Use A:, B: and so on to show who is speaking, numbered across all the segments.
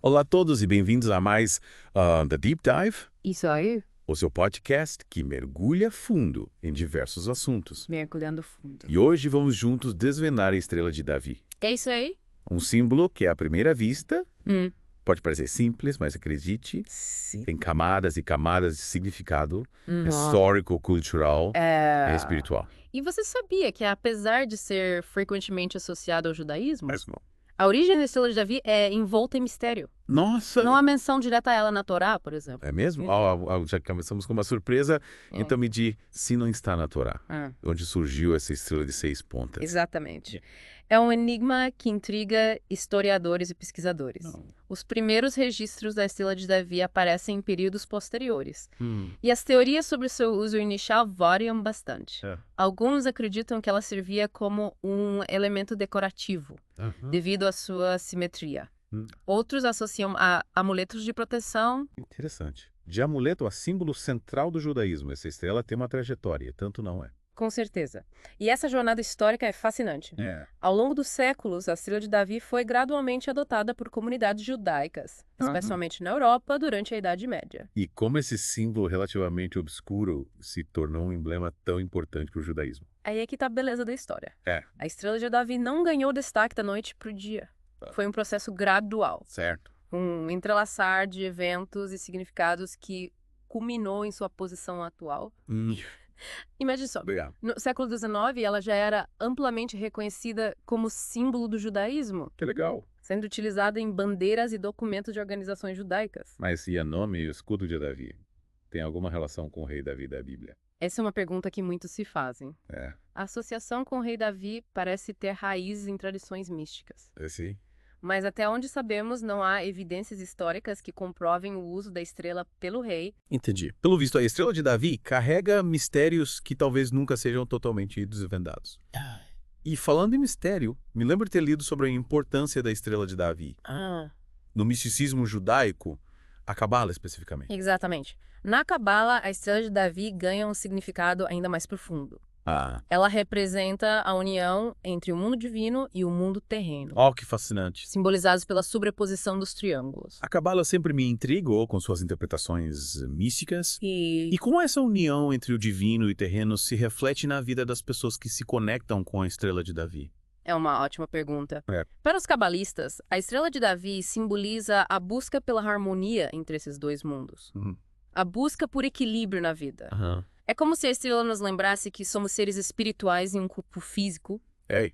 A: Olá a todos e bem-vindos a mais The Deep Dive,
B: Isso aí,
A: o seu podcast que mergulha fundo em diversos assuntos.
B: mergulhando fundo.
A: E hoje vamos juntos desvendar a estrela de Davi.
B: É isso aí?
A: Um símbolo que, à primeira vista,
B: Hum.
A: pode parecer simples, mas acredite,
B: Sim.
A: tem camadas e camadas de significado
B: Nossa.
A: histórico, cultural e espiritual.
B: E você sabia que, apesar de ser frequentemente associado ao judaísmo,
A: Mas não.
B: a origem da estrela de Davi é envolta em mistério.
A: Nossa!
B: Não há menção direta a ela na Torá, por exemplo.
A: É mesmo? Já começamos com uma surpresa. Então me diz, se não está na Torá, onde surgiu essa estrela de 6 pontas?
B: Exatamente. É um enigma que intriga historiadores e pesquisadores. Os primeiros registros da estrela de Davi aparecem em períodos posteriores. E as teorias sobre o seu uso inicial variam bastante. Alguns acreditam que ela servia como um elemento decorativo, devido à sua simetria. Outros associam a amuletos de proteção.
A: Interessante. De amuleto a símbolo central do judaísmo, essa estrela tem uma trajetória, tanto não é.
B: Com certeza. E essa jornada histórica é fascinante. Ao longo dos séculos, a estrela de Davi foi gradualmente adotada por comunidades judaicas, especialmente na Europa, durante a Idade Média.
A: E como esse símbolo relativamente obscuro se tornou um emblema tão importante para o judaísmo?
B: Aí é que tá a beleza da história.
A: É.
B: A estrela de Davi não ganhou destaque da noite pro dia. Foi um processo gradual,
A: Certo.
B: um entrelaçar de eventos e significados que culminou em sua posição atual. Imagine só,
A: Obrigado.
B: no século XIX ela já era amplamente reconhecida como símbolo do judaísmo,
A: Que legal.
B: sendo utilizada em bandeiras e documentos de organizações judaicas.
A: Mas e o nome e o escudo de Davi? Tem alguma relação com o rei Davi da Bíblia?
B: Essa é uma pergunta que muitos se fazem.
A: É.
B: A associação com o rei Davi parece ter raízes em tradições místicas.
A: Sim.
B: Mas até onde sabemos, não há evidências históricas que comprovem o uso da estrela pelo rei.
A: Entendi. Pelo visto, a estrela de Davi carrega mistérios que talvez nunca sejam totalmente desvendados. E falando em mistério, me lembro de ter lido sobre a importância da estrela de Davi. No misticismo judaico, a Cabala especificamente.
B: Exatamente. Na Cabala, a estrela de Davi ganha um significado ainda mais profundo. Ela representa a união entre o mundo divino e o mundo terreno,
A: Oh, que fascinante.
B: simbolizados pela sobreposição dos triângulos.
A: A Cabala sempre me intrigou com suas interpretações místicas.
B: E
A: E como essa união entre o divino e o terreno se reflete na vida das pessoas que se conectam com a estrela de Davi?
B: é uma ótima pergunta.
A: É.
B: Para os cabalistas, a estrela de Davi simboliza a busca pela harmonia entre esses dois mundos. A busca por equilíbrio na vida. É como se a estrela nos lembrasse que somos seres espirituais em um corpo físico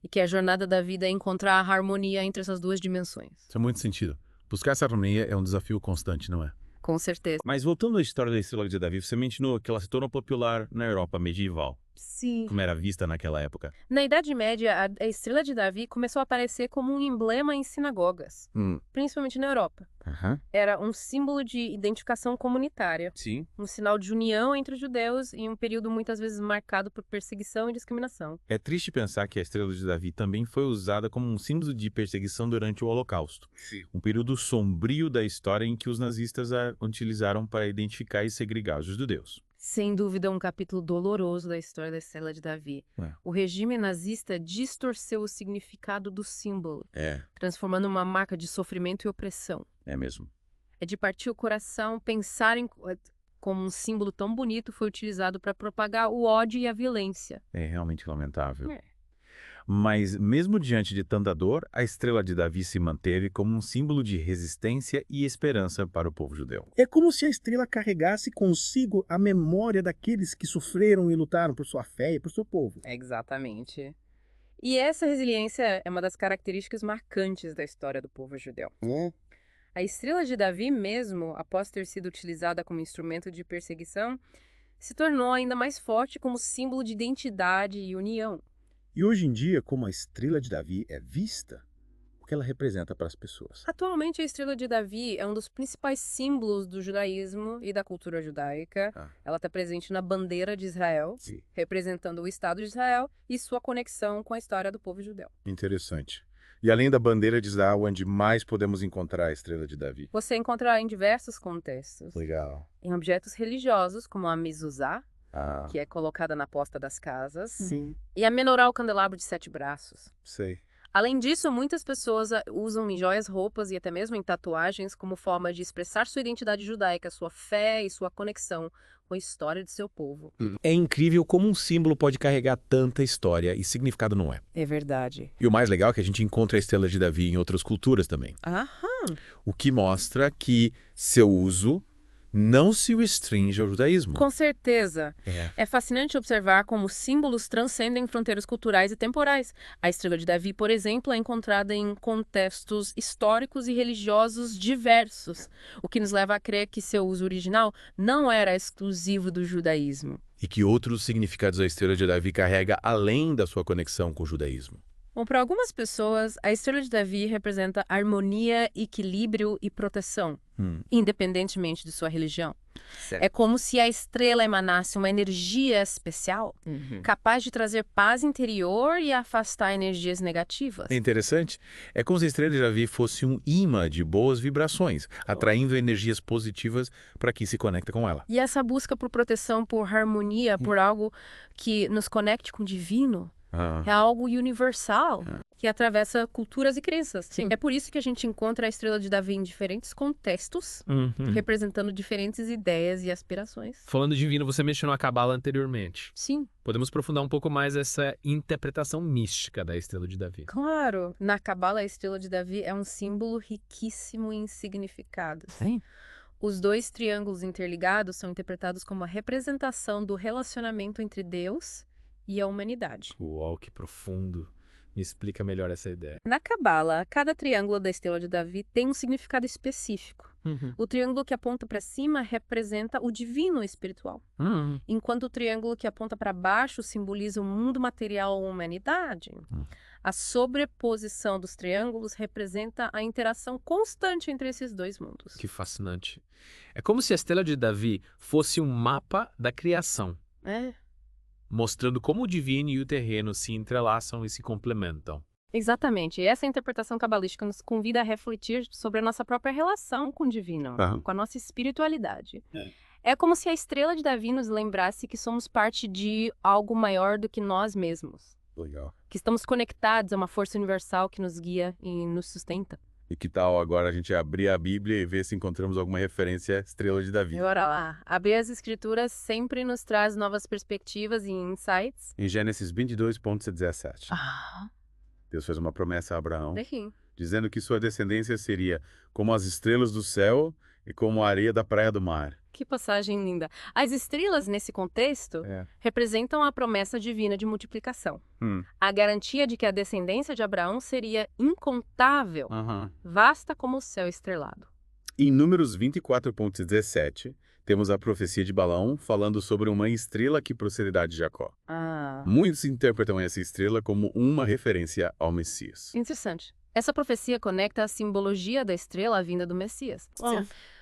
B: e que a jornada da vida é encontrar a harmonia entre essas duas dimensões.
A: Isso faz muito sentido. Buscar essa harmonia é um desafio constante, não é?
B: Com certeza.
A: Mas voltando à história da estrela de Davi, você mencionou que ela se tornou popular na Europa medieval.
B: Sim.
A: Como era vista naquela época?
B: Na Idade Média, a estrela de Davi começou a aparecer como um emblema em sinagogas, principalmente na Europa. Era um símbolo de identificação comunitária,
A: Sim.
B: um sinal de união entre os judeus em um período muitas vezes marcado por perseguição e discriminação.
A: É triste pensar que a estrela de Davi também foi usada como um símbolo de perseguição durante o Holocausto. Sim. Um período sombrio da história em que os nazistas a utilizaram para identificar e segregar os judeus.
B: Sem dúvida, um capítulo doloroso da história da estrela de Davi. O regime nazista distorceu o significado do símbolo, transformando uma marca de sofrimento e opressão.
A: É mesmo.
B: É de partir o coração pensar em como um símbolo tão bonito foi utilizado para propagar o ódio e a violência.
A: É realmente lamentável. Mas, mesmo diante de tanta dor, a estrela de Davi se manteve como um símbolo de resistência e esperança para o povo judeu.
C: É como se a estrela carregasse consigo a memória daqueles que sofreram e lutaram por sua fé e por seu povo.
B: Exatamente. E essa resiliência é uma das características marcantes da história do povo judeu. A estrela de Davi mesmo, após ter sido utilizada como instrumento de perseguição, se tornou ainda mais forte como símbolo de identidade e união.
C: E hoje em dia, como a estrela de Davi é vista, o que ela representa para as pessoas?
B: Atualmente, a estrela de Davi é um dos principais símbolos do judaísmo e da cultura judaica. Ela está presente na bandeira de Israel, representando o Estado de Israel e sua conexão com a história do povo judeu.
A: Interessante. E além da bandeira de Israel, onde mais podemos encontrar a estrela de Davi?
B: Você encontrará em diversos contextos.
A: Legal.
B: Em objetos religiosos, como a mezuzá, que é colocada na porta das casas.
C: Sim.
B: E a menorá, o candelabro de 7 braços.
A: Sei.
B: Além disso, muitas pessoas usam em joias, roupas e até mesmo em tatuagens como forma de expressar sua identidade judaica, sua fé e sua conexão com a história de seu povo.
A: É incrível como um símbolo pode carregar tanta história e significado não é.
B: É verdade.
A: E o mais legal é que a gente encontra a estrela de Davi em outras culturas também.
B: Aham.
A: O que mostra que seu uso não se restringe ao judaísmo.
B: Com certeza.
A: É.
B: É fascinante observar como símbolos transcendem fronteiras culturais e temporais. A estrela de Davi, por exemplo, é encontrada em contextos históricos e religiosos diversos, o que nos leva a crer que seu uso original não era exclusivo do judaísmo.
A: E que outros significados a estrela de Davi carrega além da sua conexão com o judaísmo.
B: Bom, para algumas pessoas, a estrela de Davi representa harmonia, equilíbrio e proteção, independentemente de sua religião.
A: Certo.
B: É como se a estrela emanasse uma energia especial, capaz de trazer paz interior e afastar energias negativas.
A: É interessante. É como se a estrela de Davi fosse um imã de boas vibrações, atraindo energias positivas para quem se conecta com ela.
B: E essa busca por proteção, por harmonia, por algo que nos conecte com o divino, é algo universal, que atravessa culturas e crenças.
D: Sim.
B: É por isso que a gente encontra a estrela de Davi em diferentes contextos, representando diferentes ideias e aspirações.
D: Falando divino, você mencionou a Cabala anteriormente.
B: Sim,
D: Podemos aprofundar um pouco mais essa interpretação mística da estrela de Davi.
B: claro. Na Cabala, a estrela de Davi é um símbolo riquíssimo em significados.
D: Sim.
B: Os dois triângulos interligados são interpretados como a representação do relacionamento entre Deus e a humanidade.
D: Uau, que profundo. Me explica melhor essa ideia.
B: Na Cabala, cada triângulo da estrela de Davi tem um significado específico. O triângulo que aponta para cima representa o divino espiritual, enquanto o triângulo que aponta para baixo simboliza o mundo material ou a humanidade. A sobreposição dos triângulos representa a interação constante entre esses dois mundos.
D: Que fascinante. É como se a estrela de Davi fosse um mapa da criação,
B: É,
D: mostrando como o divino e o terreno se entrelaçam e se complementam.
B: exatamente. E essa interpretação cabalística nos convida a refletir sobre a nossa própria relação com o divino, com a nossa espiritualidade. É como se a estrela de Davi nos lembrasse que somos parte de algo maior do que nós mesmos.
A: Legal.
B: Que estamos conectados a uma força universal que nos guia e nos sustenta.
A: E que tal agora a gente abrir a Bíblia e ver se encontramos alguma referência à estrela de Davi?
B: Bora lá. Abrir as escrituras sempre nos traz novas perspectivas e insights.
A: Em Gênesis 22:17. Deus fez uma promessa a Abraão,
B: Daqui.
A: dizendo que sua descendência seria como as estrelas do céu e como a areia da praia do mar.
B: Que passagem linda. As estrelas, nesse contexto, representam a promessa divina de multiplicação. A garantia de que a descendência de Abraão seria incontável, vasta como o céu estrelado.
A: Em Números 24:17, temos a profecia de Balaão falando sobre uma estrela que procederá de Jacó. Muitos interpretam essa estrela como uma referência ao Messias.
B: Interessante. Essa profecia conecta a simbologia da estrela à vinda do Messias.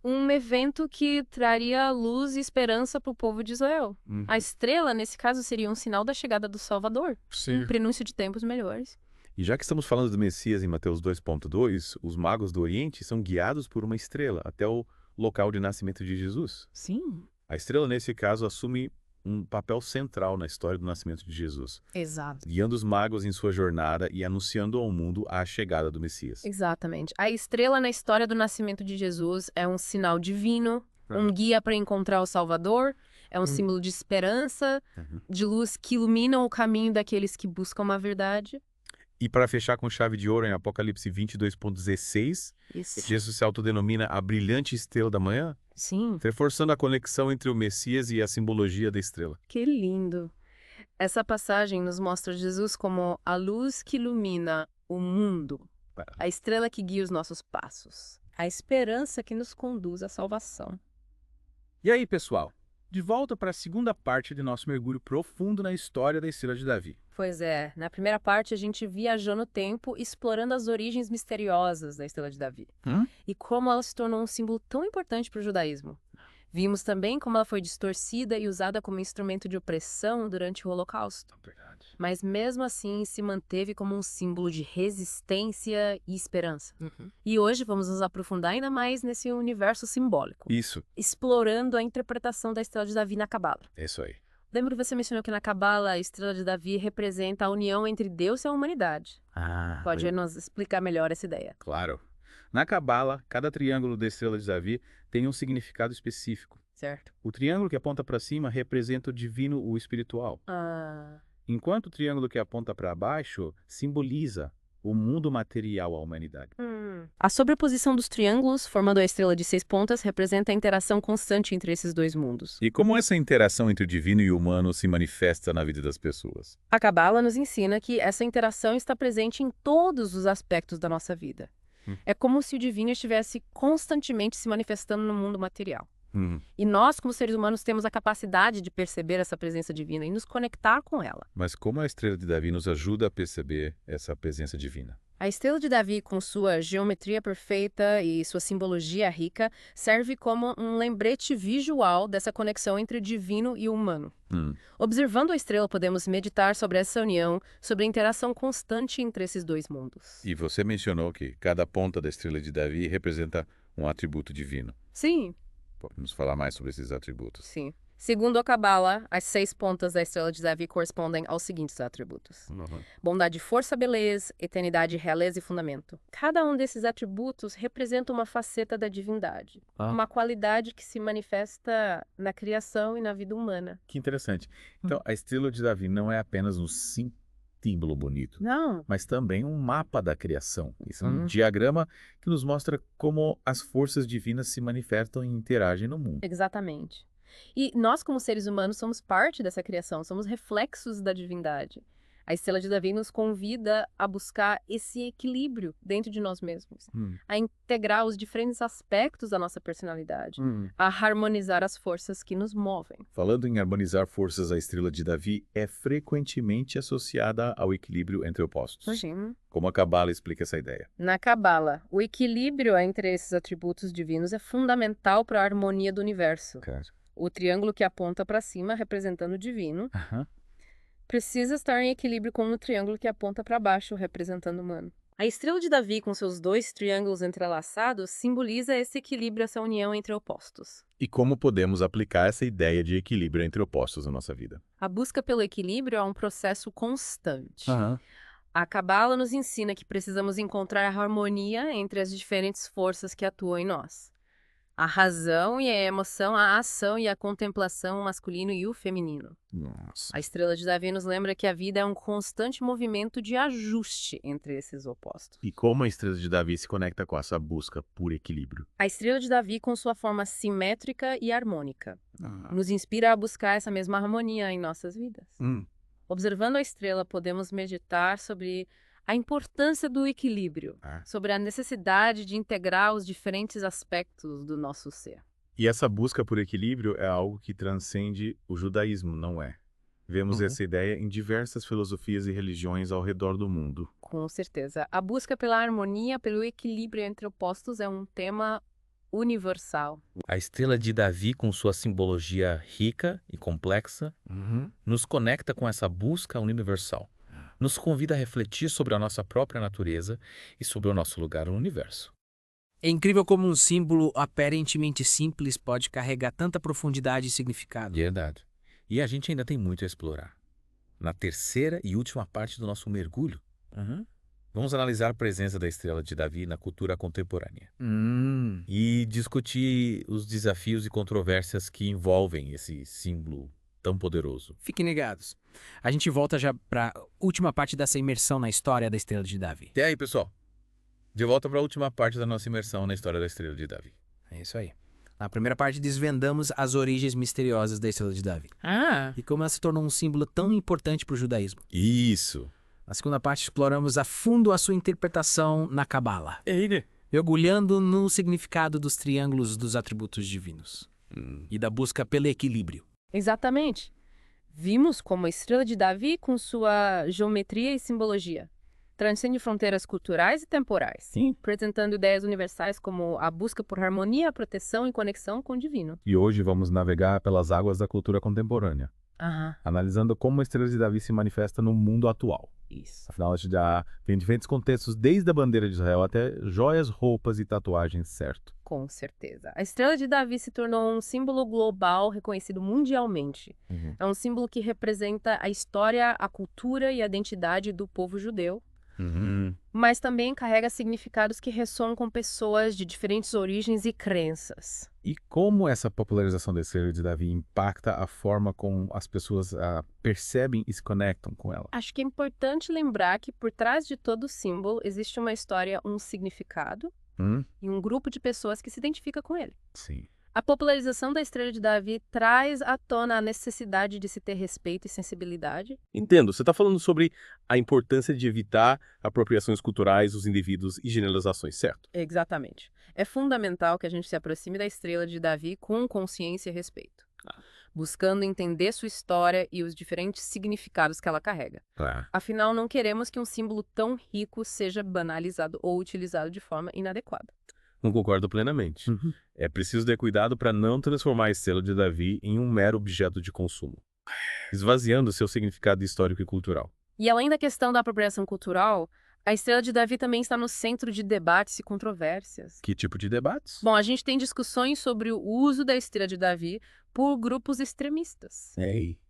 B: Um evento que traria luz e esperança para o povo de Israel. A estrela, nesse caso, seria um sinal da chegada do Salvador. Um prenúncio de tempos melhores.
A: E já que estamos falando do Messias em Mateus 2:2, os magos do Oriente são guiados por uma estrela até o local de nascimento de Jesus.
B: Sim.
A: A estrela, nesse caso, assume um papel central na história do nascimento de Jesus,
B: Exato.
A: guiando os magos em sua jornada e anunciando ao mundo a chegada do Messias.
B: Exatamente. A estrela na história do nascimento de Jesus é um sinal divino, um guia para encontrar o Salvador, é um símbolo de esperança, de luz que iluminam o caminho daqueles que buscam a verdade.
A: E para fechar com chave de ouro, em Apocalipse 22:16,
B: Isso.
A: Jesus se autodenomina a brilhante estrela da manhã,
B: Sim.
A: reforçando a conexão entre o Messias e a simbologia da estrela.
B: Que lindo. Essa passagem nos mostra Jesus como a luz que ilumina o mundo, a estrela que guia os nossos passos, a esperança que nos conduz à salvação.
C: E aí, pessoal? De volta para a segunda parte de nosso mergulho profundo na história da estrela de Davi.
B: Pois é, na primeira parte a gente viajou no tempo explorando as origens misteriosas da estrela de Davi e como ela se tornou um símbolo tão importante para o judaísmo. Vimos também como ela foi distorcida e usada como instrumento de opressão durante o Holocausto. Mas mesmo assim se manteve como um símbolo de resistência e esperança. E hoje vamos nos aprofundar ainda mais nesse universo simbólico,
A: Isso,
B: explorando a interpretação da estrela de Davi na Cabala.
A: é isso aí.
B: Lembro que você mencionou que na Cabala a estrela de Davi representa a união entre Deus e a humanidade. Pode nos explicar melhor essa ideia?
A: Claro. Na Cabala, cada triângulo da estrela de Davi tem um significado específico.
B: Certo.
A: O triângulo que aponta para cima representa o divino, o espiritual. Enquanto o triângulo que aponta para baixo simboliza o mundo material, a humanidade.
B: A sobreposição dos triângulos, formando a estrela de 6 pontas, representa a interação constante entre esses dois mundos.
A: E como essa interação entre o divino e o humano se manifesta na vida das pessoas?
B: A Cabala nos ensina que essa interação está presente em todos os aspectos da nossa vida. É como se o divino estivesse constantemente se manifestando no mundo material. E nós, como seres humanos, temos a capacidade de perceber essa presença divina e nos conectar com ela.
A: Mas como a estrela de Davi nos ajuda a perceber essa presença divina?
B: A estrela de Davi, com sua geometria perfeita e sua simbologia rica, serve como um lembrete visual dessa conexão entre o divino e o humano. Observando a estrela, podemos meditar sobre essa união, sobre a interação constante entre esses dois mundos.
A: E você mencionou que cada ponta da estrela de Davi representa um atributo divino.
B: Sim.
A: Vamos falar mais sobre esses atributos.
B: Sim. Segundo a Cabala, as 6 pontas da estrela de Davi correspondem aos seguintes atributos: bondade, força, beleza, eternidade, realeza e fundamento. Cada um desses atributos representa uma faceta da divindade, uma qualidade que se manifesta na criação e na vida humana.
A: Que interessante. Então, a estrela de Davi não é apenas um símbolo bonito,
B: Não.
A: mas também um mapa da criação. Isso é um diagrama que nos mostra como as forças divinas se manifestam e interagem no mundo.
B: Exatamente. E nós, como seres humanos, somos parte dessa criação, somos reflexos da divindade. A estrela de Davi nos convida a buscar esse equilíbrio dentro de nós mesmos, a integrar os diferentes aspectos da nossa personalidade, a harmonizar as forças que nos movem.
A: Falando em harmonizar forças, a estrela de Davi é frequentemente associada ao equilíbrio entre opostos.
B: Sim.
A: Como a Cabala explica essa ideia?
B: Na Cabala, o equilíbrio entre esses atributos divinos é fundamental para a harmonia do universo. O triângulo que aponta para cima, representando o divino, precisa estar em equilíbrio com o triângulo que aponta para baixo, representando o humano. A estrela de Davi, com seus 2 triângulos entrelaçados, simboliza esse equilíbrio, essa união entre opostos.
A: E como podemos aplicar essa ideia de equilíbrio entre opostos na nossa vida?
B: A busca pelo equilíbrio é um processo constante. A Cabala nos ensina que precisamos encontrar a harmonia entre as diferentes forças que atuam em nós. A razão e a emoção, a ação e a contemplação, o masculino e o feminino. A estrela de Davi nos lembra que a vida é um constante movimento de ajuste entre esses opostos.
A: E como a estrela de Davi se conecta com essa busca por equilíbrio?
B: A estrela de Davi, com sua forma simétrica e harmônica, nos inspira a buscar essa mesma harmonia em nossas vidas. Observando a estrela, podemos meditar sobre a importância do equilíbrio, sobre a necessidade de integrar os diferentes aspectos do nosso ser.
A: E essa busca por equilíbrio é algo que transcende o judaísmo, não é? Vemos essa ideia em diversas filosofias e religiões ao redor do mundo.
B: Com certeza. A busca pela harmonia, pelo equilíbrio entre opostos é um tema universal.
E: A estrela de Davi, com sua simbologia rica e complexa, nos conecta com essa busca universal. Nos convida a refletir sobre a nossa própria natureza e sobre o nosso lugar no universo.
F: É incrível como um símbolo aparentemente simples pode carregar tanta profundidade e significado.
E: Verdade. E a gente ainda tem muito a explorar. Na terceira e última parte do nosso mergulho, vamos analisar a presença da estrela de Davi na cultura contemporânea. E discutir os desafios e controvérsias que envolvem esse símbolo tão poderoso.
F: Fiquem ligados. A gente volta já para a última parte dessa imersão na história da estrela de Davi.
A: E aí, pessoal? De volta para a última parte da nossa imersão na história da estrela de Davi.
F: É isso aí. Na primeira parte, desvendamos as origens misteriosas da estrela de Davi. E como ela se tornou um símbolo tão importante para o judaísmo.
A: Isso.
F: Na segunda parte, exploramos a fundo a sua interpretação na Cabala, mergulhando no significado dos triângulos dos atributos divinos e da busca pelo equilíbrio.
B: Exatamente. Vimos como a estrela de Davi, com sua geometria e simbologia, transcende fronteiras culturais e temporais, apresentando ideias universais como a busca por harmonia, proteção e conexão com o divino.
A: E hoje vamos navegar pelas águas da cultura contemporânea, analisando como a estrela de Davi se manifesta no mundo atual.
B: Isso.
A: Afinal, a gente já tem diferentes contextos, desde a bandeira de Israel até joias, roupas e tatuagens, certo?
B: Com certeza. A Estrela de Davi se tornou um símbolo global reconhecido mundialmente. É um símbolo que representa a história, a cultura e a identidade do povo judeu, mas também carrega significados que ressoam com pessoas de diferentes origens e crenças.
A: E como essa popularização da Estrela de Davi impacta a forma como as pessoas percebem e se conectam com ela?
B: Acho que é importante lembrar que por trás de todo símbolo existe uma história, um significado e um grupo de pessoas que se identifica com ele.
A: Sim.
B: A popularização da Estrela de Davi traz à tona a necessidade de se ter respeito e sensibilidade.
G: Entendo. Você está falando sobre a importância de evitar apropriações culturais dos indivíduos e generalizações, certo?
B: Exatamente. É fundamental que a gente se aproxime da Estrela de Davi com consciência e respeito, buscando entender sua história e os diferentes significados que ela carrega. Afinal, não queremos que um símbolo tão rico seja banalizado ou utilizado de forma inadequada.
G: Não concordo plenamente. É preciso ter cuidado para não transformar a Estrela de Davi em um mero objeto de consumo, esvaziando seu significado histórico e cultural.
B: E além da questão da apropriação cultural, a Estrela de Davi também está no centro de debates e controvérsias.
A: Que tipo de debates?
B: Bom, a gente tem discussões sobre o uso da Estrela de Davi por grupos extremistas,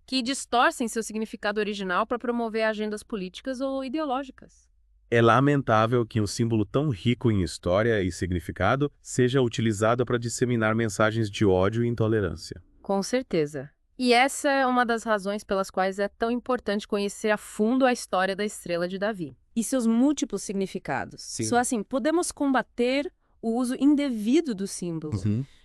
B: que distorcem seu significado original para promover agendas políticas ou ideológicas.
G: É lamentável que um símbolo tão rico em história e significado seja utilizado para disseminar mensagens de ódio e intolerância.
B: Com certeza. E essa é uma das razões pelas quais é tão importante conhecer a fundo a história da Estrela de Davi e seus múltiplos significados. Só assim, podemos combater o uso indevido dos símbolos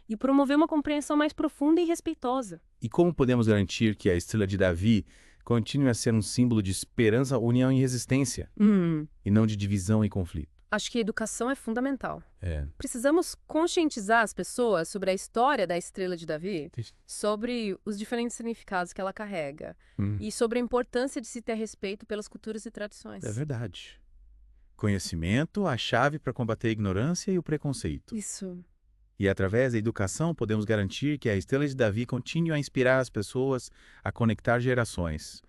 B: e promover uma compreensão mais profunda e respeitosa.
A: E como podemos garantir que a Estrela de Davi continue a ser um símbolo de esperança, união e resistência, e não de divisão e conflito?
B: Acho que a educação é fundamental. Precisamos conscientizar as pessoas sobre a história da Estrela de Davi, sobre os diferentes significados que ela carrega e sobre a importância de se ter respeito pelas culturas e tradições.
A: É verdade. Conhecimento, a chave para combater a ignorância e o preconceito.
B: Isso.
A: E através da educação podemos garantir que a Estrela de Davi continue a inspirar as pessoas a conectar gerações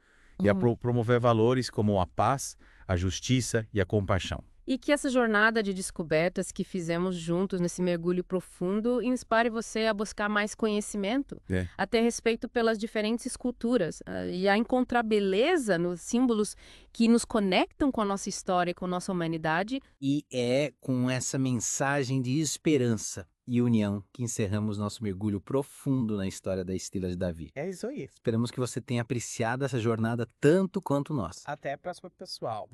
A: e a promover valores como a paz, a justiça e a compaixão.
B: E que essa jornada de descobertas que fizemos juntos nesse mergulho profundo inspire você a buscar mais conhecimento, a ter respeito pelas diferentes culturas e a encontrar beleza nos símbolos que nos conectam com a nossa história e com a nossa humanidade.
F: E é com essa mensagem de esperança e união que encerramos nosso mergulho profundo na história da Estrela de Davi.
C: É isso aí.
F: Esperamos que você tenha apreciado essa jornada tanto quanto nós.
C: Até a próxima, pessoal.